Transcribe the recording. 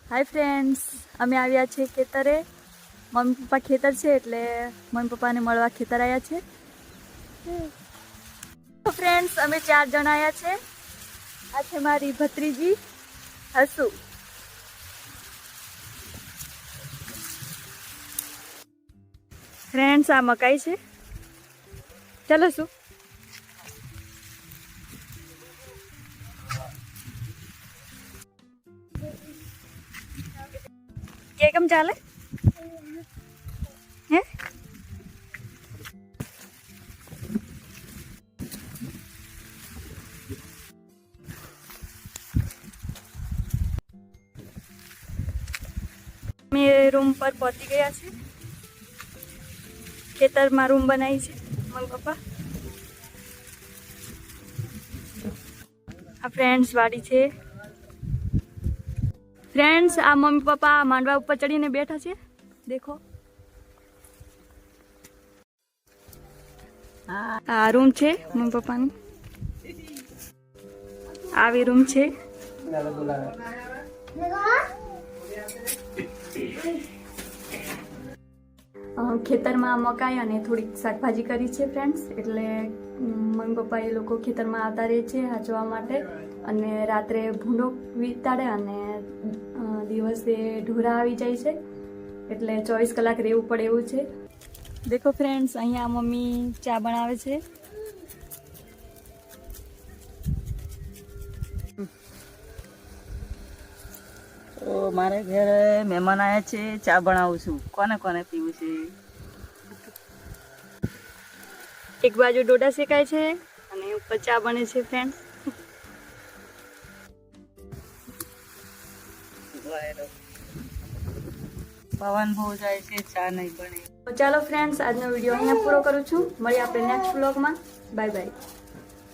Hi friends, अमे आव्या छे खेतरे। मम्मी पप्पा खेतर छे એટલે મમ્મી પપ્પાને મળવા ખેતર આવ્યા છે। તો ફ્રેન્ડ્સ અમે 4 જણ આવ્યા છે। આ છે મારી ભત્રીજી હસુ। ફ્રેન્ડ્સ આ મકાઈ છે। ચાલો શું કેમ ચાલે હે? મેં રૂમ પર પહોંચી ગયા છે। ખેતરમાં રૂમ બનાવી છે મમ્મી પપ્પા। આ ફ્રેન્ડ્સ વાડી છે। फ्रेंड्स आ मम्मी पापा मांडवा ऊपर चढ़ी ने बैठा छे। देखो आ रूम छे मम्मी पापा नी। आवी रूम छे। खेतर में मकाई अने थोड़ी शाकभाजी करी छे फ्रेंड्स। एटले मम्मी पप्पा ए लोको खेतर में आवता रहे छे हाचवा माटे अने रात्रे भूंडो वीताड़े अने दिवसे ढोरा आवी जाय छे एटले 24 कलाक रहेवुं पड़े एवुं छे। देखो फ्रेंड्स अहींया मम्मी चा बनावे छे। तो मारे घर मेहमान आया छे, चा बनावुं छुं। कोने कोने पीवुं छे? एक बाजू डोडा शेकाय छे अने ऊपर चा बने छे फ्रेंड्स। पवन बहू जाए छे, चा नहीं बने। तो चलो फ्रेंड्स आज नो विडियो अहींया पूरो करूं छुं। मळीए आपणे नेक्स्ट व्लॉग में। Bye bye.